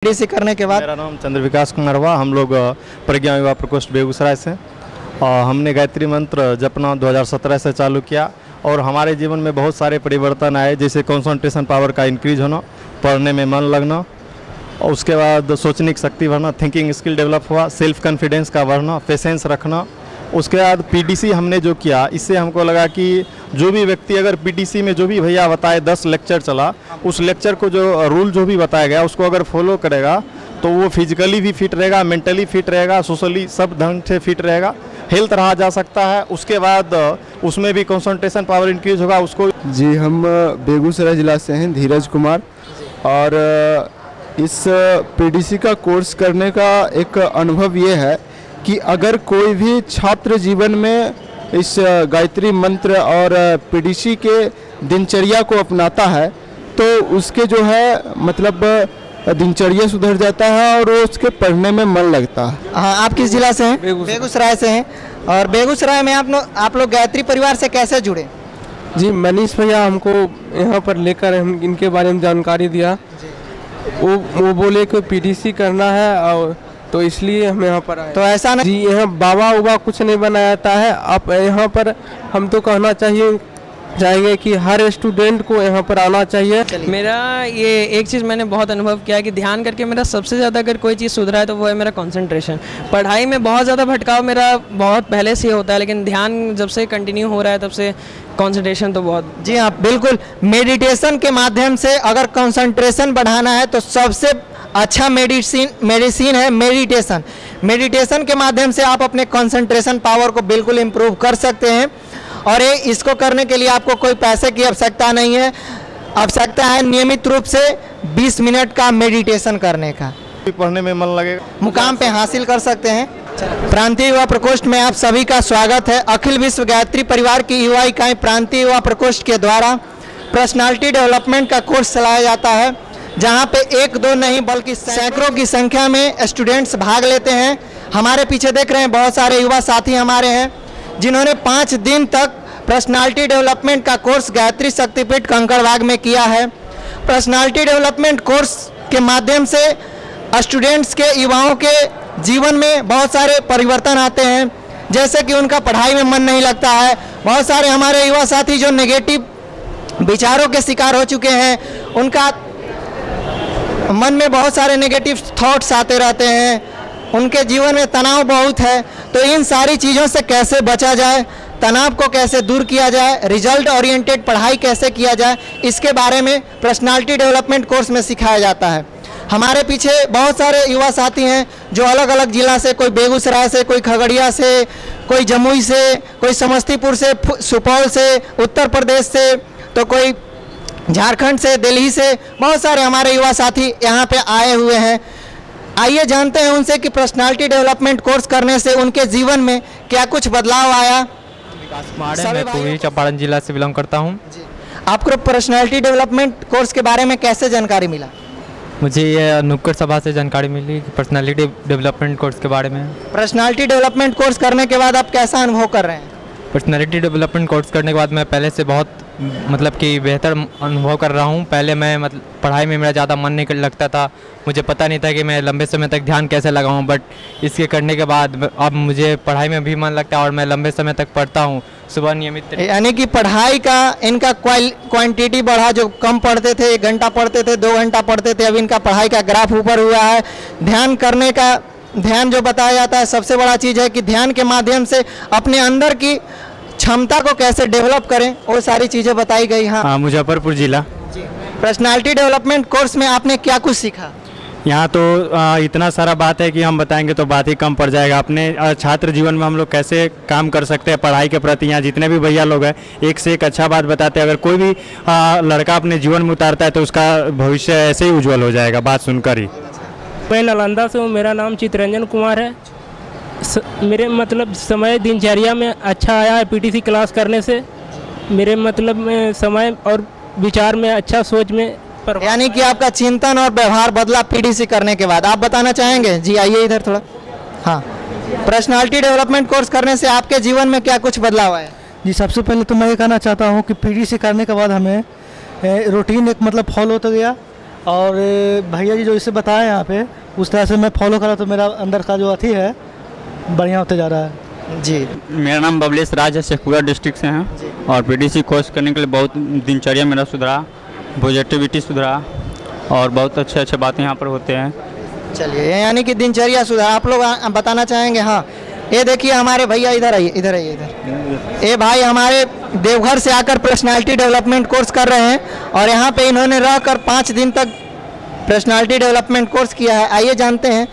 PDC करने के बाद? मेरा नाम चंद्र विकास कुमार हुआ। हम लोग प्रज्ञा युवा प्रकोष्ठ बेगूसराय से हमने गायत्री मंत्र जपना 2017 से चालू किया और हमारे जीवन में बहुत सारे परिवर्तन आए, जैसे कंसंट्रेशन पावर का इंक्रीज होना, पढ़ने में मन लगना, और उसके बाद सोचने की शक्ति बढ़ना, थिंकिंग स्किल डेवलप हुआ, सेल्फ कॉन्फिडेंस का बढ़ना, पेशेंस रखना। उसके बाद पीडीसी हमने जो किया, इससे हमको लगा कि जो भी व्यक्ति अगर पीडीसी में जो भी भैया बताए 10 लेक्चर चला, उस लेक्चर को जो रूल जो भी बताया गया उसको अगर फॉलो करेगा तो वो फिजिकली भी फिट रहेगा, मेंटली फिट रहेगा, सोशली सब ढंग से फिट रहेगा, हेल्थ रहा जा सकता है। उसके बाद उसमें भी कंसंट्रेशन पावर इंक्रीज होगा उसको। जी, हम बेगूसराय जिला से हैं, धीरज कुमार। और इस पीडीसी का कोर्स करने का एक अनुभव ये है कि अगर कोई भी छात्र जीवन में इस गायत्री मंत्र और पीडीसी के दिनचर्या को अपनाता है तो उसके जो है मतलब दिनचर्या सुधर जाता है और उसके पढ़ने में मन लगता है। हाँ, आप किस जिला से हैं? बेगूसराय से हैं। और बेगूसराय में आप लोग गायत्री परिवार से कैसे जुड़े? जी, मनीष भैया हमको यहाँ पर लेकर हम इनके बारे में जानकारी दिया। वो बोले कि पीडीसी करना है और तो इसलिए हम यहाँ पर आए। तो ऐसा नहीं जी, यहाँ बाबा उबा कुछ नहीं बनाया जाता है। आप यहाँ पर हम तो कहना चाहेंगे कि हर स्टूडेंट को यहाँ पर आना चाहिए। मेरा ये एक चीज़ मैंने बहुत अनुभव किया है कि ध्यान करके मेरा सबसे ज़्यादा अगर कोई चीज़ सुधरा है तो वो है मेरा कंसंट्रेशन। पढ़ाई में बहुत ज़्यादा भटकाव मेरा बहुत पहले से होता है, लेकिन ध्यान जब से कंटिन्यू हो रहा है तब से कंसंट्रेशन तो बहुत। जी हाँ, बिल्कुल। मेडिटेशन के माध्यम से अगर कंसंट्रेशन बढ़ाना है तो सबसे अच्छा मेडिसिन है मेडिटेशन। मेडिटेशन के माध्यम से आप अपने कंसंट्रेशन पावर को बिल्कुल इम्प्रूव कर सकते हैं। और इसको करने के लिए आपको कोई पैसे की आवश्यकता नहीं है, आवश्यकता है नियमित रूप से 20 मिनट का मेडिटेशन करने का। पढ़ने में मन लगेगा, मुकाम पे हासिल कर सकते हैं। प्रांतीय युवा प्रकोष्ठ में आप सभी का स्वागत है। अखिल विश्व गायत्री परिवार की युवा इकाई प्रांतीय युवा प्रकोष्ठ के द्वारा पर्सनालिटी डेवलपमेंट का कोर्स चलाया जाता है, जहां पे 1-2 नहीं बल्कि सैकड़ों की संख्या में स्टूडेंट्स भाग लेते हैं। हमारे पीछे देख रहे हैं बहुत सारे युवा साथी हमारे हैं जिन्होंने 5 दिन तक पर्सनालिटी डेवलपमेंट का कोर्स गायत्री शक्तिपीठ कंकड़बाग में किया है। पर्सनालिटी डेवलपमेंट कोर्स के माध्यम से स्टूडेंट्स के, युवाओं के जीवन में बहुत सारे परिवर्तन आते हैं, जैसे कि उनका पढ़ाई में मन नहीं लगता है। बहुत सारे हमारे युवा साथी जो नेगेटिव विचारों के शिकार हो चुके हैं, उनका मन में बहुत सारे नेगेटिव थॉट्स आते रहते हैं, उनके जीवन में तनाव बहुत है। तो इन सारी चीज़ों से कैसे बचा जाए, तनाव को कैसे दूर किया जाए, रिजल्ट ओरिएंटेड पढ़ाई कैसे किया जाए, इसके बारे में पर्सनालिटी डेवलपमेंट कोर्स में सिखाया जाता है। हमारे पीछे बहुत सारे युवा साथी हैं जो अलग अलग जिला से, कोई बेगूसराय से, कोई खगड़िया से, कोई जमुई से, कोई समस्तीपुर से, सुपौल से, उत्तर प्रदेश से, तो कोई झारखंड से, दिल्ली से, बहुत सारे हमारे युवा साथी यहाँ पे आए हुए हैं। आइए जानते हैं उनसे कि पर्सनालिटी डेवलपमेंट कोर्स करने से उनके जीवन में क्या कुछ बदलाव आया। मैं पूर्वी चंपारण जिला से बिलोंग करता हूँ। आपको पर्सनालिटी डेवलपमेंट कोर्स के बारे में कैसे जानकारी मिला? मुझे ये नुक्कड़ सभा से जानकारी मिली पर्सनालिटी डेवलपमेंट कोर्स के बारे में। पर्सनालिटी डेवलपमेंट कोर्स करने के बाद आप कैसा अनुभव कर रहे हैं? पर्सनालिटी डेवलपमेंट कोर्स करने के बाद मैं पहले से बहुत मतलब कि बेहतर अनुभव कर रहा हूँ। पहले मैं मतलब पढ़ाई में मेरा ज़्यादा मन नहीं लगता था, मुझे पता नहीं था कि मैं लंबे समय तक ध्यान कैसे लगाऊँ, बट इसके करने के बाद अब मुझे पढ़ाई में भी मन लगता है और मैं लंबे समय तक पढ़ता हूँ सुबह नियमित। यानी कि पढ़ाई का इनका क्वांटिटी बढ़ा, जो कम पढ़ते थे, 1 घंटा पढ़ते थे, 2 घंटा पढ़ते थे, अब इनका पढ़ाई का ग्राफ ऊपर हुआ है। ध्यान करने का, ध्यान जो बताया जाता है, सबसे बड़ा चीज़ है कि ध्यान के माध्यम से अपने अंदर की क्षमता को कैसे डेवलप करें, वो सारी चीज़ें बताई गई। हाँ, मुजफ्फरपुर जिला। पर्सनालिटी डेवलपमेंट कोर्स में आपने क्या कुछ सीखा? यहाँ तो इतना सारा बात है कि हम बताएंगे तो बात ही कम पड़ जाएगा। अपने छात्र जीवन में हम लोग कैसे काम कर सकते हैं पढ़ाई के प्रति, यहाँ जितने भी भैया लोग हैं एक से एक अच्छा बात बताते हैं। अगर कोई भी लड़का अपने जीवन में उतारता है तो उसका भविष्य ऐसे ही उज्जवल हो जाएगा, बात सुनकर ही। मैं नालंदा से हूँ, मेरा नाम चितरंजन कुमार है। मेरे मतलब समय दिनचर्या में अच्छा आया है पीटीसी क्लास करने से। मेरे मतलब में समय और विचार में अच्छा सोच में, यानी कि आपका चिंतन और व्यवहार बदला पीडीसी करने के बाद। आप बताना चाहेंगे? जी आइए इधर थोड़ा। हाँ, पर्सनालिटी डेवलपमेंट कोर्स करने से आपके जीवन में क्या कुछ बदलाव आया? जी, सबसे पहले तो मैं ये कहना चाहता हूँ कि पीडीसी करने के बाद हमें रूटीन एक मतलब फॉलो होता गया और भैया जी जो इसे बताया यहाँ पे उस तरह से मैं फॉलो करा तो मेरा अंदर का जो अथी है बढ़िया होते जा रहा है। जी, मेरा नाम बबलेश राज है, शेखपुरा डिस्ट्रिक्ट से हैं और पीटीसी कोर्स करने के लिए बहुत दिनचर्या मेरा सुधरा, पॉजिटिविटी सुधरा और बहुत अच्छे अच्छे बातें यहाँ पर होते हैं। चलिए, यानी कि दिनचर्या सुधार आप लोग बताना चाहेंगे। हाँ, ये देखिए हमारे भैया, इधर आइए, इधर आइए, इधर। ये भाई हमारे देवघर से आकर पर्सनालिटी डेवलपमेंट कोर्स कर रहे हैं और यहाँ पे इन्होंने रहकर 5 दिन तक पर्सनालिटी डेवलपमेंट कोर्स किया है। आइए जानते हैं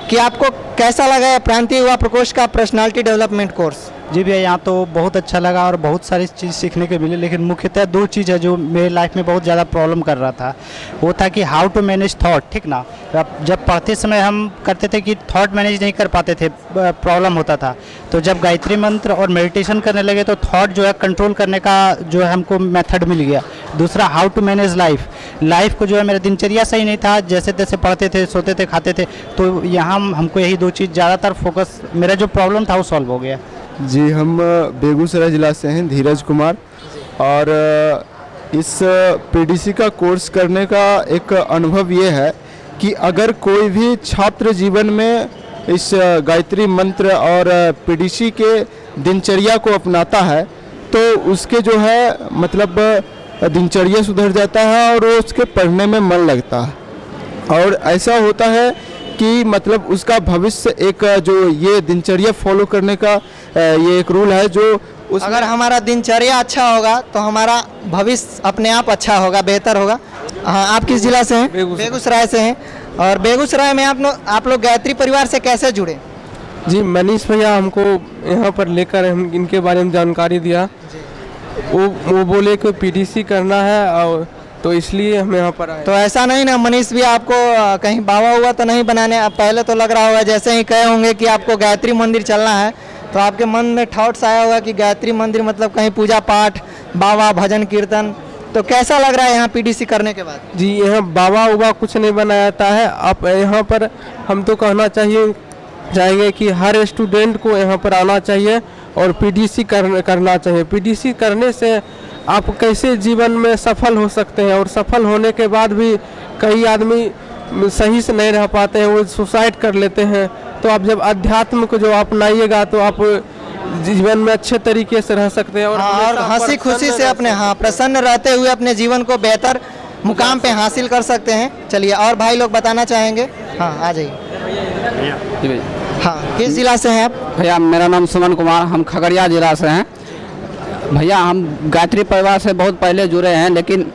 कि आपको कैसा लगा है प्रांतीय युवा प्रकोष्ठ का पर्सनालिटी डेवलपमेंट कोर्स। जी भैया, यहाँ तो बहुत अच्छा लगा और बहुत सारी चीज़ सीखने को मिली, लेकिन मुख्यतः 2 चीज़ है जो मेरे लाइफ में बहुत ज़्यादा प्रॉब्लम कर रहा था। वो था कि हाउ टू मैनेज थॉट, ठीक ना। जब पढ़ते समय हम करते थे कि थॉट मैनेज नहीं कर पाते थे, प्रॉब्लम होता था। तो जब गायत्री मंत्र और मेडिटेशन करने लगे तो थॉट जो है कंट्रोल करने का जो है हमको मेथड मिल गया। दूसरा, हाउ टू मैनेज लाइफ को जो है मेरा दिनचर्या सही नहीं था, जैसे तैसे पढ़ते थे, सोते थे, खाते थे। तो यहाँ हमको यही 2 चीज़ ज़्यादातर फोकस, मेरा जो प्रॉब्लम था वो सॉल्व हो गया। जी, हम बेगूसराय ज़िला से हैं, धीरज कुमार। और इस पीडीसी का कोर्स करने का एक अनुभव ये है कि अगर कोई भी छात्र जीवन में इस गायत्री मंत्र और पीडीसी के दिनचर्या को अपनाता है तो उसके जो है मतलब दिनचर्या सुधर जाता है और उसके पढ़ने में मन लगता है। और ऐसा होता है कि मतलब उसका भविष्य एक जो ये दिनचर्या फॉलो करने का ये एक रूल है जो अगर हमारा दिनचर्या अच्छा होगा तो हमारा भविष्य अपने आप अच्छा होगा, बेहतर होगा। हाँ, आप किस जिला से हैं? बेगूसराय से हैं। और बेगूसराय में आप लोग गायत्री परिवार से कैसे जुड़े? जी, मनीष भैया हमको यहाँ पर लेकर हम इनके बारे में जानकारी दिया। वो बोले कि पीटीसी करना है और तो इसलिए हम यहाँ पर आए। तो ऐसा नहीं ना मनीष भी आपको कहीं बाबा हुआ तो नहीं बनाने, अब पहले तो लग रहा होगा जैसे ही कहे होंगे कि आपको गायत्री मंदिर चलना है तो आपके मन में थॉट्स आया होगा कि गायत्री मंदिर मतलब कहीं पूजा पाठ, बाबा, भजन कीर्तन। तो कैसा लग रहा है यहाँ पीडीसी करने के बाद? जी, यहाँ बाबा उबा कुछ नहीं बनाया जाता है। आप यहाँ पर हम तो कहना चाहेंगे कि हर स्टूडेंट को यहाँ पर आना चाहिए और पीडीसी करना चाहिए। पीडीसी करने से आप कैसे जीवन में सफल हो सकते हैं और सफल होने के बाद भी कई आदमी सही से नहीं रह पाते हैं, वो सुसाइड कर लेते हैं। तो आप जब अध्यात्म को जो अपनाइएगा तो आप जीवन में अच्छे तरीके से रह सकते हैं और हंसी खुशी से अपने प्रसन्न रहते हुए अपने जीवन को बेहतर मुकाम पे हासिल कर सकते हैं। चलिए, और भाई लोग बताना चाहेंगे। हाँ, आ जाइए। हाँ, किस जिला से हैं आप? भैया, मेरा नाम सुमन कुमार, हम खगड़िया जिला से हैं। भैया, हम गायत्री परिवार से बहुत पहले जुड़े हैं, लेकिन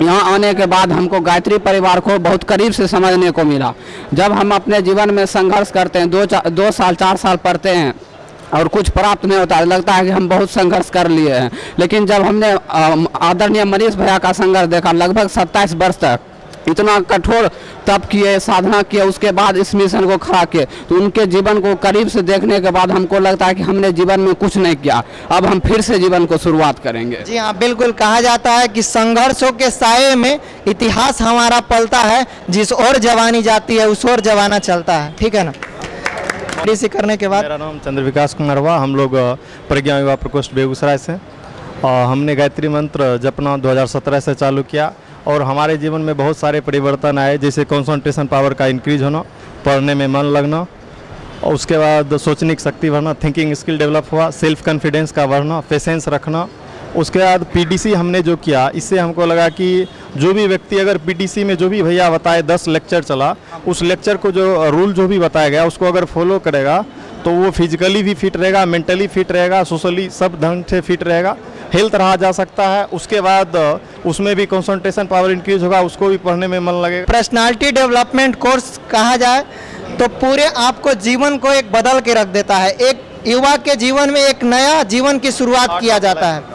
यहाँ आने के बाद हमको गायत्री परिवार को बहुत करीब से समझने को मिला। जब हम अपने जीवन में संघर्ष करते हैं, 2 साल 4 साल पढ़ते हैं और कुछ प्राप्त नहीं होता है, लगता है कि हम बहुत संघर्ष कर लिए हैं। लेकिन जब हमने आदरणीय मनीष भैया का संघर्ष देखा, लगभग 27 वर्ष तक इतना कठोर तप किए, साधना किए, उसके बाद इस मिशन को खड़ा किए, तो उनके जीवन को करीब से देखने के बाद हमको लगता है कि हमने जीवन में कुछ नहीं किया, अब हम फिर से जीवन को शुरुआत करेंगे। जी हाँ, बिल्कुल। कहा जाता है कि संघर्षों के साये में इतिहास हमारा पलता है, जिस ओर जवानी जाती है उस ओर जवाना चलता है। ठीक है ना? पीडीसी करने के बाद मेरा नाम चंद्रविकास कुमार हुआ, हम लोग प्रज्ञा युवा प्रकोष्ठ बेगूसराय से और हमने गायत्री मंत्र जपना 2017 से चालू किया और हमारे जीवन में बहुत सारे परिवर्तन आए, जैसे कंसंट्रेशन पावर का इंक्रीज होना, पढ़ने में मन लगना और उसके बाद सोचने की शक्ति बढ़ना, थिंकिंग स्किल डेवलप हुआ, सेल्फ कॉन्फिडेंस का बढ़ना, पेशेंस रखना। उसके बाद पीडीसी हमने जो किया, इससे हमको लगा कि जो भी व्यक्ति अगर पीडीसी में जो भी भैया बताए 10 लेक्चर चला, उस लेक्चर को जो रूल जो भी बताया गया उसको अगर फॉलो करेगा तो वो फिजिकली भी फिट रहेगा, मेंटली फिट रहेगा, सोशली सब ढंग से फिट रहेगा, हेल्थ रहा जा सकता है। उसके बाद उसमें भी कंसंट्रेशन पावर इंक्रीज होगा, उसको भी पढ़ने में मन लगेगा। पर्सनालिटी डेवलपमेंट कोर्स कहा जाए तो पूरे आपको जीवन को एक बदल के रख देता है। एक युवा के जीवन में एक नया जीवन की शुरुआत किया जाता है।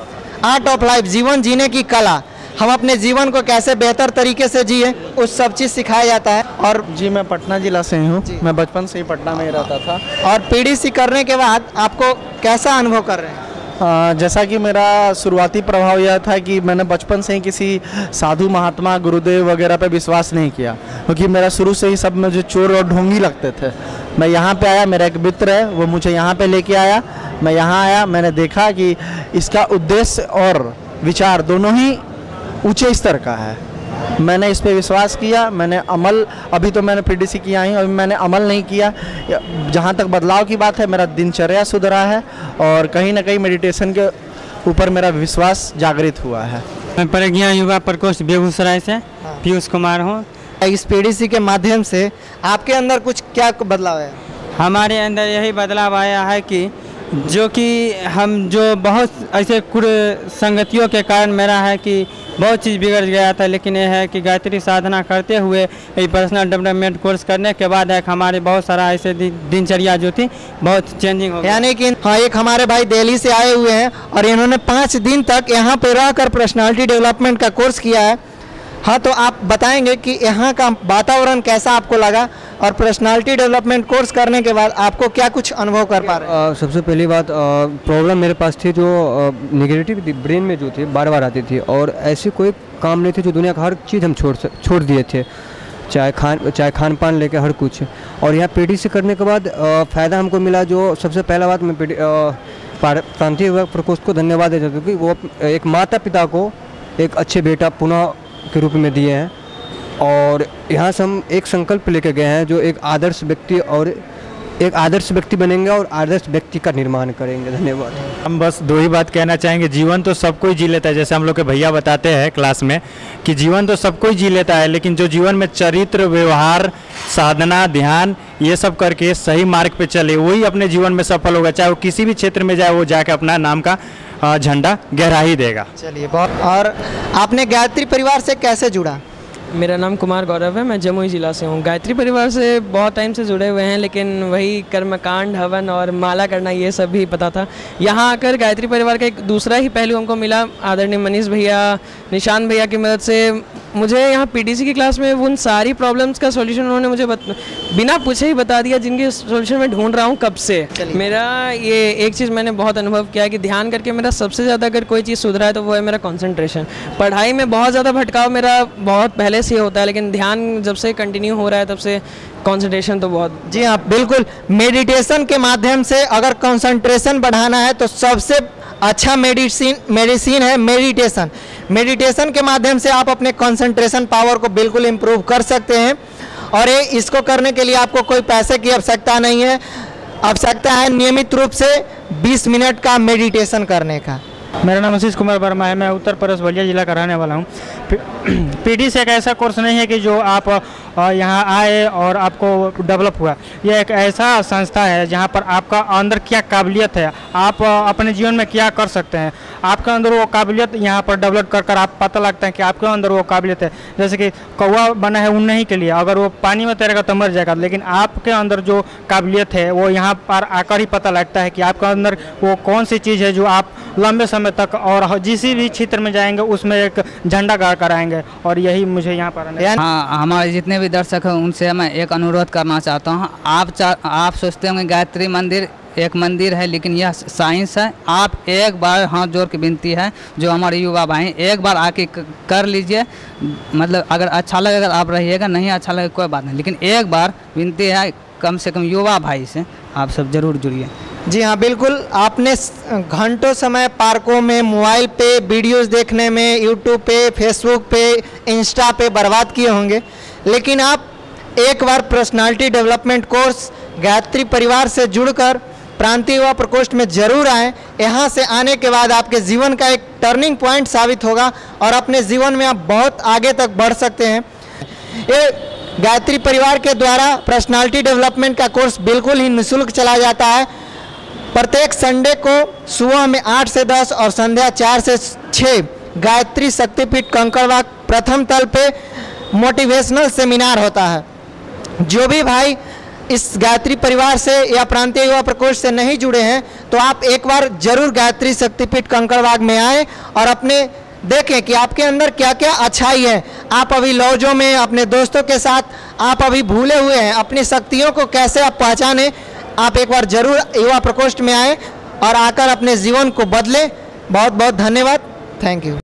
आर्ट ऑफ लाइफ, जीवन जीने की कला, हम अपने जीवन को कैसे बेहतर तरीके से जिए उस सब चीज़ सिखाया जाता है। और जी, मैं पटना जिला से हूँ, मैं बचपन से ही पटना में ही रहता था। और पीडीसी करने के बाद आपको कैसा अनुभव कर रहे हैं? जैसा कि मेरा शुरुआती प्रभाव यह था कि मैंने बचपन से ही किसी साधु महात्मा गुरुदेव वगैरह पे विश्वास नहीं किया, क्योंकि मेरा शुरू से ही सब मुझे चोर और ढोंगी लगते थे। मैं यहाँ पे आया, मेरा एक मित्र है वो मुझे यहाँ पे लेके आया, मैं यहाँ आया, मैंने देखा कि इसका उद्देश्य और विचार दोनों ही ऊंचे स्तर का है। मैंने इस पे विश्वास किया, मैंने अमल, अभी तो मैंने पीडीसी किया ही, अभी मैंने अमल नहीं किया। जहाँ तक बदलाव की बात है, मेरा दिनचर्या सुधरा है और कहीं ना कहीं मेडिटेशन के ऊपर मेरा विश्वास जागृत हुआ है। मैं प्रज्ञा युवा प्रकोष्ठ बेगूसराय से पीयूष कुमार हूँ। इस पीडीसी के माध्यम से आपके अंदर कुछ क्या बदलाव है? हमारे अंदर यही बदलाव आया है कि जो कि हम जो बहुत ऐसे संगतियों के कारण मेरा है कि बहुत चीज़ बिगड़ गया था, लेकिन यह है कि गायत्री साधना करते हुए पर्सनल डेवलपमेंट कोर्स करने के बाद एक हमारे बहुत सारा ऐसे दिनचर्या जो थी बहुत चेंजिंग हो गया। यानी कि हाँ, एक हमारे भाई दिल्ली से आए हुए हैं और इन्होंने 5 दिन तक यहाँ पे रहकर पर्सनालिटी डेवलपमेंट का कोर्स किया है। हाँ, तो आप बताएंगे कि यहाँ का वातावरण कैसा आपको लगा और पर्सनालिटी डेवलपमेंट कोर्स करने के बाद आपको क्या कुछ अनुभव कर पा रहे हैं? सबसे पहली बात, प्रॉब्लम मेरे पास थी जो नेगेटिव ब्रेन में जो थी बार बार आती थी और ऐसी कोई काम नहीं थी जो दुनिया का हर चीज़ हम छोड़ दिए थे, चाहे खान पान लेके हर कुछ। और यहाँ पीडीसी करने के बाद फ़ायदा हमको मिला। जो सबसे पहला बात, मैं प्रांतीय युवा प्रकोष्ठ को धन्यवाद देता हूँ कि वो एक माता पिता को एक अच्छे बेटा पुनः के रूप में दिए हैं और यहाँ से हम एक संकल्प लेके गए हैं जो एक आदर्श व्यक्ति बनेंगे और आदर्श व्यक्ति का निर्माण करेंगे। धन्यवाद। हम बस 2 ही बात कहना चाहेंगे, जीवन तो सब कोई जी लेता है, जैसे हम लोग के भैया बताते हैं क्लास में कि जीवन तो सब कोई जी लेता है, लेकिन जो जीवन में चरित्र, व्यवहार, साधना, ध्यान ये सब करके सही मार्ग पे चले वही अपने जीवन में सफल होगा, चाहे वो किसी भी क्षेत्र में जाए, वो जाके अपना नाम का झंडा गहरा ही देगा। चलिए, बहुत। और आपने गायत्री परिवार से कैसे जुड़ा? मेरा नाम कुमार गौरव है, मैं जमुई ज़िला से हूँ। गायत्री परिवार से बहुत टाइम से जुड़े हुए हैं, लेकिन वही कर्मकांड, हवन और माला करना ये सब भी पता था। यहाँ आकर गायत्री परिवार का एक दूसरा ही पहलू हमको मिला। आदरणीय मनीष भैया, निशान भैया की मदद से मुझे यहाँ पीडीसी की क्लास में उन सारी प्रॉब्लम्स का सॉल्यूशन उन्होंने मुझे बिना पूछे ही बता दिया, जिनके सॉल्यूशन मैं ढूंढ रहा हूँ कब से। मेरा ये एक चीज़ मैंने बहुत अनुभव किया कि ध्यान करके मेरा सबसे ज़्यादा अगर कोई चीज़ सुधरा है तो वो है मेरा कंसंट्रेशन। पढ़ाई में बहुत ज़्यादा भटकाव मेरा बहुत पहले से होता है, लेकिन ध्यान जब से कंटिन्यू हो रहा है तब से कंसंट्रेशन तो बहुत। जी हाँ, बिल्कुल। मेडिटेशन के माध्यम से अगर कंसंट्रेशन बढ़ाना है तो सबसे अच्छा मेडिसिन है मेडिटेशन। मेडिटेशन के माध्यम से आप अपने कंसंट्रेशन पावर को बिल्कुल इम्प्रूव कर सकते हैं और इसको करने के लिए आपको कोई पैसे की आवश्यकता नहीं है। आवश्यकता है नियमित रूप से 20 मिनट का मेडिटेशन करने का। मेरा नाम आशीष कुमार वर्मा है, मैं उत्तर प्रदेश बलिया जिला का रहने वाला हूँ। पीडीसी एक ऐसा कोर्स नहीं है कि जो आप यहाँ आए और आपको डेवलप हुआ। यह एक ऐसा संस्था है जहाँ पर आपका अंदर क्या काबिलियत है, आप अपने जीवन में क्या कर सकते हैं, आपके अंदर वो काबिलियत यहाँ पर डेवलप कर आप पता लगता है कि आपके अंदर वो काबिलियत है। जैसे कि कौवा बना है उड़ने ही के लिए, अगर वो पानी में तैरेगा तो मर जाएगा, लेकिन आपके अंदर जो काबिलियत है वो यहाँ पर आकर ही पता लगता है कि आपके अंदर वो कौन सी चीज़ है जो आप लंबे समय तक और जिस भी क्षेत्र में जाएंगे उसमें एक झंडा गाड़ कर आएंगे। और यही मुझे यहाँ पर हाँ, हमारे जितने भी दर्शक हैं उनसे मैं एक अनुरोध करना चाहता हूँ। आप सोचते होंगे गायत्री मंदिर एक मंदिर है, लेकिन यह साइंस है। आप एक बार हाथ जोड़ के विनती है, जो हमारे युवा भाई एक बार आके कर लीजिए। मतलब अगर अच्छा लगेगा आप रहिएगा, नहीं अच्छा लगेगा कोई बात नहीं, लेकिन एक बार विनती है कम से कम युवा भाई से आप सब जरूर जुड़िए। जी हाँ, बिल्कुल। आपने घंटों समय पार्कों में, मोबाइल पे वीडियोस देखने में, यूट्यूब पे, फेसबुक पे, इंस्टा पे बर्बाद किए होंगे, लेकिन आप एक बार पर्सनालिटी डेवलपमेंट कोर्स गायत्री परिवार से जुड़कर प्रांतीय युवा प्रकोष्ठ में जरूर आएँ। यहाँ से आने के बाद आपके जीवन का एक टर्निंग पॉइंट साबित होगा और अपने जीवन में आप बहुत आगे तक बढ़ सकते हैं। ये गायत्री परिवार के द्वारा पर्सनालिटी डेवलपमेंट का कोर्स बिल्कुल ही निःशुल्क चलाया जाता है। प्रत्येक संडे को सुबह में 8 से 10 और संध्या 4 से 6 गायत्री शक्तिपीठ कंकड़बाग प्रथम तल पे मोटिवेशनल सेमिनार होता है। जो भी भाई इस गायत्री परिवार से या प्रांतीय युवा प्रकोष्ठ से नहीं जुड़े हैं तो आप एक बार जरूर गायत्री शक्तिपीठ कंकड़बाग में आएँ और अपने देखें कि आपके अंदर क्या क्या अच्छाई है। आप अभी लौजों में अपने दोस्तों के साथ आप अभी भूले हुए हैं, अपनी शक्तियों को कैसे आप पहचानें। आप एक बार जरूर युवा प्रकोष्ठ में आएँ और आकर अपने जीवन को बदलें। बहुत बहुत धन्यवाद। Thank you.